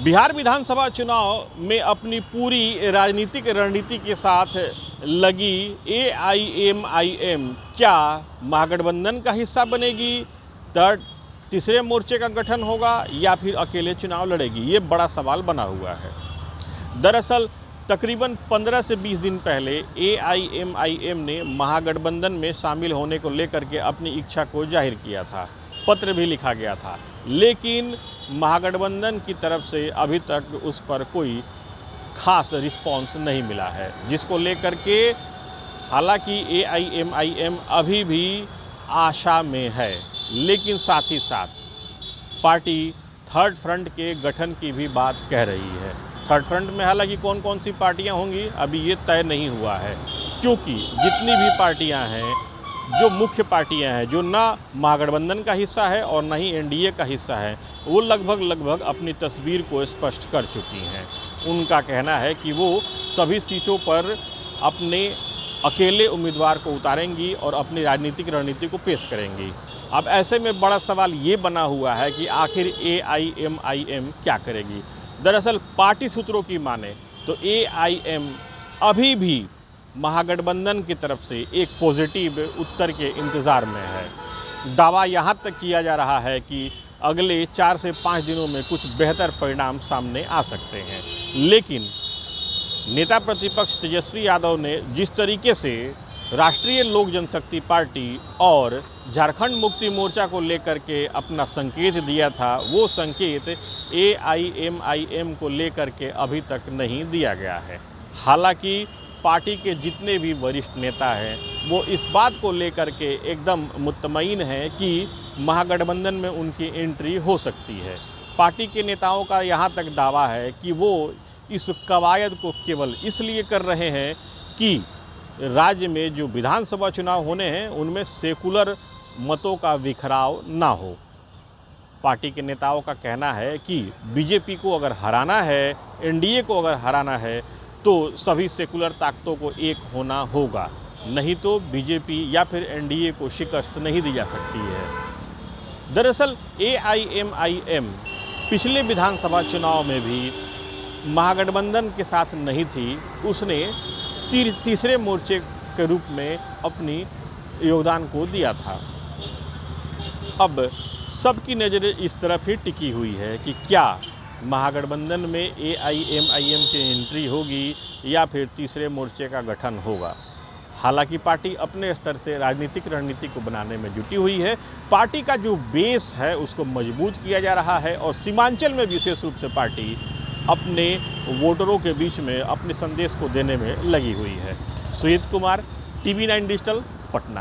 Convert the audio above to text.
बिहार विधानसभा चुनाव में अपनी पूरी राजनीतिक रणनीति के साथ लगी एआईएमआईएम क्या महागठबंधन का हिस्सा बनेगी, तीसरे मोर्चे का गठन होगा या फिर अकेले चुनाव लड़ेगी, ये बड़ा सवाल बना हुआ है। दरअसल तकरीबन 15 से 20 दिन पहले एआईएमआईएम ने महागठबंधन में शामिल होने को लेकर के अपनी इच्छा को जाहिर किया था, पत्र भी लिखा गया था, लेकिन महागठबंधन की तरफ से अभी तक उस पर कोई खास रिस्पांस नहीं मिला है, जिसको लेकर के हालांकि एआईएमआईएम अभी भी आशा में है, लेकिन साथ ही साथ पार्टी थर्ड फ्रंट के गठन की भी बात कह रही है। थर्ड फ्रंट में हालांकि कौन कौन सी पार्टियां होंगी अभी ये तय नहीं हुआ है, क्योंकि जितनी भी पार्टियां हैं, जो मुख्य पार्टियां हैं, जो ना महागठबंधन का हिस्सा है और ना ही एनडीए का हिस्सा है, वो लगभग अपनी तस्वीर को स्पष्ट कर चुकी हैं। उनका कहना है कि वो सभी सीटों पर अपने अकेले उम्मीदवार को उतारेंगी और अपनी राजनीतिक रणनीति को पेश करेंगी। अब ऐसे में बड़ा सवाल ये बना हुआ है कि आखिर एआईएमआईएम क्या करेगी। दरअसल पार्टी सूत्रों की माने तो एआईएम अभी भी महागठबंधन की तरफ से एक पॉजिटिव उत्तर के इंतज़ार में है। दावा यहाँ तक किया जा रहा है कि अगले 4 से 5 दिनों में कुछ बेहतर परिणाम सामने आ सकते हैं, लेकिन नेता प्रतिपक्ष तेजस्वी यादव ने जिस तरीके से राष्ट्रीय लोक जनशक्ति पार्टी और झारखंड मुक्ति मोर्चा को लेकर के अपना संकेत दिया था, वो संकेत एआईएमआईएम को लेकर के अभी तक नहीं दिया गया है। हालांकि पार्टी के जितने भी वरिष्ठ नेता हैं वो इस बात को लेकर के एकदम मुतमईन हैं कि महागठबंधन में उनकी एंट्री हो सकती है। पार्टी के नेताओं का यहाँ तक दावा है कि वो इस कवायद को केवल इसलिए कर रहे हैं कि राज्य में जो विधानसभा चुनाव होने हैं उनमें सेकुलर मतों का बिखराव ना हो। पार्टी के नेताओं का कहना है कि बीजेपी को अगर हराना है, एनडीए को अगर हराना है, तो सभी सेकुलर ताकतों को एक होना होगा, नहीं तो बीजेपी या फिर एनडीए को शिकस्त नहीं दी जा सकती है। दरअसल एआईएमआईएम पिछले विधानसभा चुनाव में भी महागठबंधन के साथ नहीं थी, उसने तीसरे मोर्चे के रूप में अपनी योगदान को दिया था। अब सबकी नज़रें इस तरफ ही टिकी हुई है कि क्या महागठबंधन में एआईएमआईएम की एंट्री होगी या फिर तीसरे मोर्चे का गठन होगा। हालांकि पार्टी अपने स्तर से राजनीतिक रणनीति को बनाने में जुटी हुई है। पार्टी का जो बेस है उसको मजबूत किया जा रहा है और सीमांचल में विशेष रूप से पार्टी अपने वोटरों के बीच में अपने संदेश को देने में लगी हुई है। Sujeet Kumar, TV9 digital, Patna.